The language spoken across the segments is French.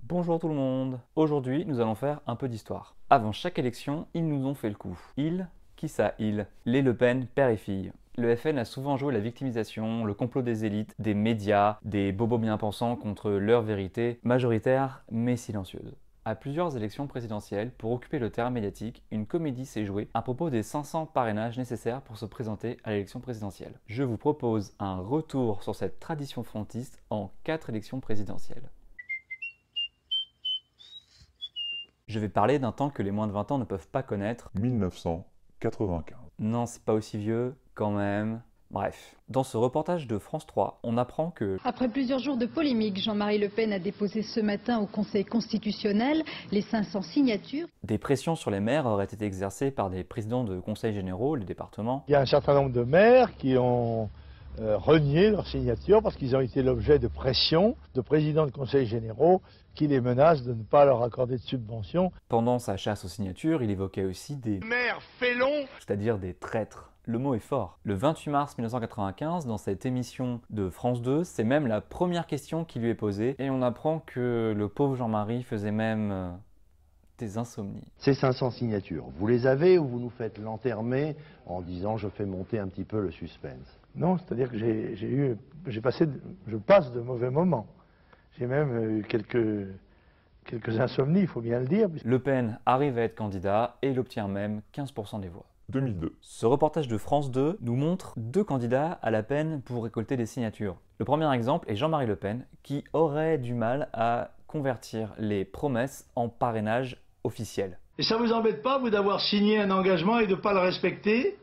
Bonjour tout le monde. Aujourd'hui, nous allons faire un peu d'histoire. Avant chaque élection, ils nous ont fait le coup. Ils? Qui ça, ils? Les Le Pen, père et fille. Le FN a souvent joué la victimisation, le complot des élites, des médias, des bobos bien-pensants contre leur vérité, majoritaire mais silencieuse. À plusieurs élections présidentielles, pour occuper le terrain médiatique, une comédie s'est jouée à propos des 500 parrainages nécessaires pour se présenter à l'élection présidentielle. Je vous propose un retour sur cette tradition frontiste en 4 élections présidentielles. Je vais parler d'un temps que les moins de 20 ans ne peuvent pas connaître. 1995. Non, c'est pas aussi vieux, quand même. Bref, dans ce reportage de France 3, on apprend que Après plusieurs jours de polémique, Jean-Marie Le Pen a déposé ce matin au Conseil constitutionnel les 500 signatures. des pressions sur les maires auraient été exercées par des présidents de conseils généraux, les départements. Il y a un certain nombre de maires qui ont renié leur signature parce qu'ils ont été l'objet de pressions de présidents de conseils généraux qui les menacent de ne pas leur accorder de subventions. Pendant sa chasse aux signatures, il évoquait aussi des Maire félon. c'est-à-dire des traîtres. Le mot est fort. Le 28 mars 1995, dans cette émission de France 2, c'est même la première question qui lui est posée, et on apprend que le pauvre Jean-Marie faisait même des insomnies. Ces 500 signatures, vous les avez ou vous nous faites l'entermer en disant je fais monter un petit peu le suspense? Non, c'est-à-dire que je passe de mauvais moments. J'ai même eu quelques insomnies, il faut bien le dire. Le Pen arrive à être candidat et il obtient même 15% des voix. 2002. Ce reportage de France 2 nous montre deux candidats à la peine pour récolter des signatures. Le premier exemple est Jean-Marie Le Pen, qui aurait du mal à convertir les promesses en parrainage officiel. Et ça vous embête pas, vous, d'avoir signé un engagement et de ne pas le respecter?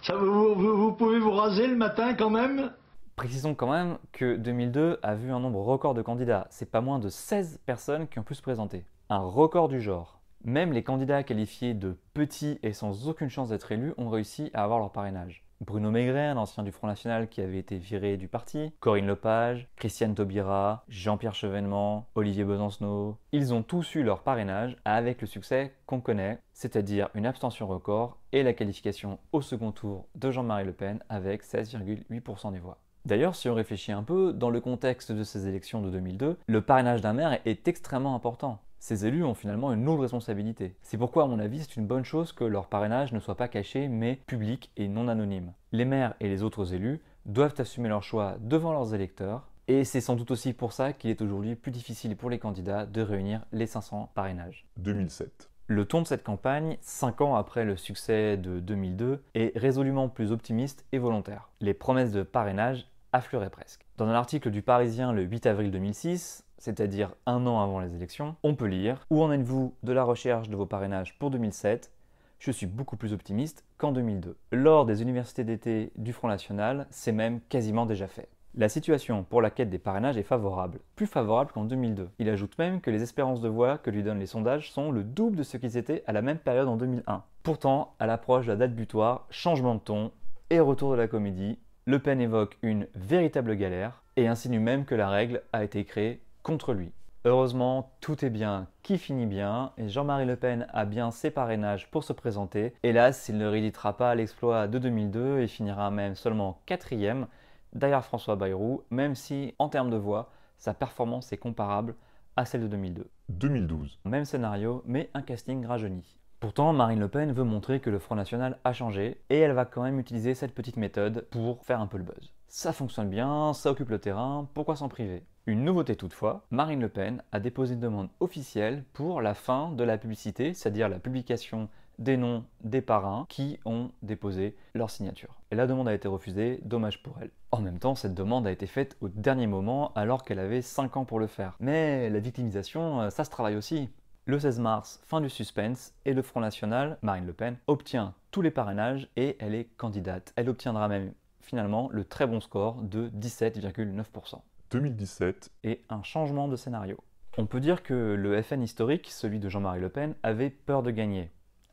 Vous pouvez vous raser le matin quand même? Précisons quand même que 2002 a vu un nombre record de candidats. C'est pas moins de 16 personnes qui ont pu se présenter. Un record du genre. Même les candidats qualifiés de petits et sans aucune chance d'être élus ont réussi à avoir leur parrainage. Bruno Maigret, un ancien du Front National qui avait été viré du parti, Corinne Lepage, Christiane Taubira, Jean-Pierre Chevènement, Olivier Besancenot, ils ont tous eu leur parrainage avec le succès qu'on connaît, c'est-à-dire une abstention record et la qualification au second tour de Jean-Marie Le Pen avec 16,8% des voix. D'ailleurs, si on réfléchit un peu, dans le contexte de ces élections de 2002, le parrainage d'un maire est extrêmement important. Ces élus ont finalement une lourde responsabilité. C'est pourquoi, à mon avis, c'est une bonne chose que leur parrainage ne soit pas caché, mais public et non anonyme. Les maires et les autres élus doivent assumer leur choix devant leurs électeurs, et c'est sans doute aussi pour ça qu'il est aujourd'hui plus difficile pour les candidats de réunir les 500 parrainages. 2007. Le ton de cette campagne, 5 ans après le succès de 2002, est résolument plus optimiste et volontaire. Les promesses de parrainage affleuraient presque. Dans un article du Parisien le 8 avril 2006, c'est-à-dire un an avant les élections, on peut lire « Où en êtes-vous de la recherche de vos parrainages pour 2007 ? Je suis beaucoup plus optimiste qu'en 2002. Lors des universités d'été du Front National, c'est même quasiment déjà fait. La situation pour la quête des parrainages est favorable, plus favorable qu'en 2002. Il ajoute même que les espérances de voix que lui donnent les sondages sont le double de ce qu'ils étaient à la même période en 2001. Pourtant, à l'approche de la date butoir, changement de ton et retour de la comédie, Le Pen évoque une véritable galère et insinue même que la règle a été créée contre lui. Heureusement, tout est bien qui finit bien et Jean-Marie Le Pen a bien ses parrainages pour se présenter. Hélas, il ne rééditera pas l'exploit de 2002 et finira même seulement 4e derrière François Bayrou, même si, en termes de voix, sa performance est comparable à celle de 2002. 2012. Même scénario, mais un casting rajeuni. Pourtant, Marine Le Pen veut montrer que le Front National a changé et elle va quand même utiliser cette petite méthode pour faire un peu le buzz. Ça fonctionne bien, ça occupe le terrain, pourquoi s'en priver? Une nouveauté toutefois, Marine Le Pen a déposé une demande officielle pour la fin de la publicité, c'est-à-dire la publication des noms des parrains qui ont déposé leur signature. Et la demande a été refusée, dommage pour elle. En même temps, cette demande a été faite au dernier moment alors qu'elle avait 5 ans pour le faire. Mais la victimisation, ça se travaille aussi. Le 16 mars, fin du suspense, et le Front National, Marine Le Pen, obtient tous les parrainages et elle est candidate. Elle obtiendra même finalement le très bon score de 17,9%. 2017. Et un changement de scénario. On peut dire que le FN historique, celui de Jean-Marie Le Pen, avait peur de gagner.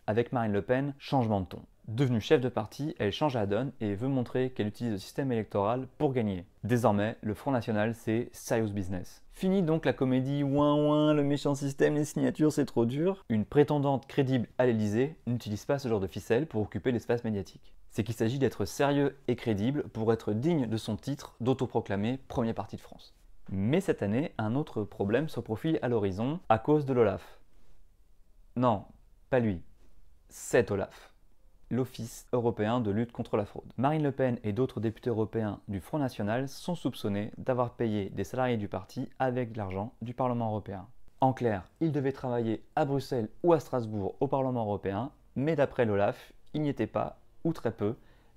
Avec Marine Le Pen, changement de ton. Devenue chef de parti, elle change la donne et veut montrer qu'elle utilise le système électoral pour gagner. Désormais, le Front National, c'est serious business. Fini donc la comédie ouin ouin, le méchant système, les signatures, c'est trop dur. Une prétendante crédible à l'Élysée n'utilise pas ce genre de ficelle pour occuper l'espace médiatique. C'est qu'il s'agit d'être sérieux et crédible pour être digne de son titre d'autoproclamé premier parti de France. Mais cette année, un autre problème se profile à l'horizon à cause de l'OLAF. Non, pas lui. C'est OLAF, l'Office européen de lutte contre la fraude. Marine Le Pen et d'autres députés européens du Front National sont soupçonnés d'avoir payé des salariés du parti avec de l'argent du Parlement européen. En clair, ils devaient travailler à Bruxelles ou à Strasbourg au Parlement européen, mais d'après l'OLAF, ils n'y étaient pas, ou très peu,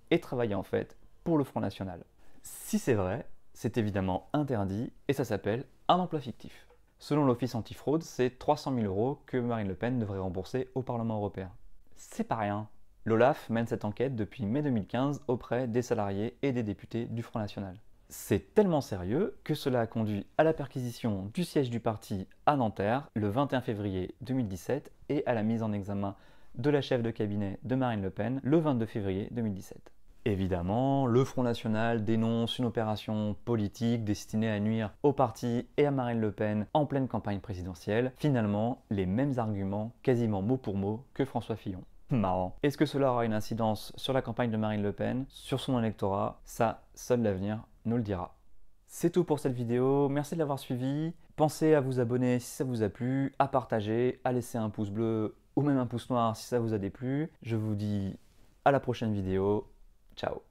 et travaillaient en fait pour le Front National. Si c'est vrai, c'est évidemment interdit et ça s'appelle un emploi fictif. Selon l'Office antifraude, c'est 300 000 € que Marine Le Pen devrait rembourser au Parlement européen. C'est pas rien. L'OLAF mène cette enquête depuis mai 2015 auprès des salariés et des députés du Front National. C'est tellement sérieux que cela a conduit à la perquisition du siège du parti à Nanterre le 21 février 2017 et à la mise en examen de la chef de cabinet de Marine Le Pen le 22 février 2017. Évidemment, le Front National dénonce une opération politique destinée à nuire au parti et à Marine Le Pen en pleine campagne présidentielle. Finalement, les mêmes arguments, quasiment mot pour mot, que François Fillon. Marrant. Est-ce que cela aura une incidence sur la campagne de Marine Le Pen, sur son électorat? Ça, seul l'avenir nous le dira. C'est tout pour cette vidéo, merci de l'avoir suivi. Pensez à vous abonner si ça vous a plu, à partager, à laisser un pouce bleu ou même un pouce noir si ça vous a déplu. Je vous dis à la prochaine vidéo. Ciao.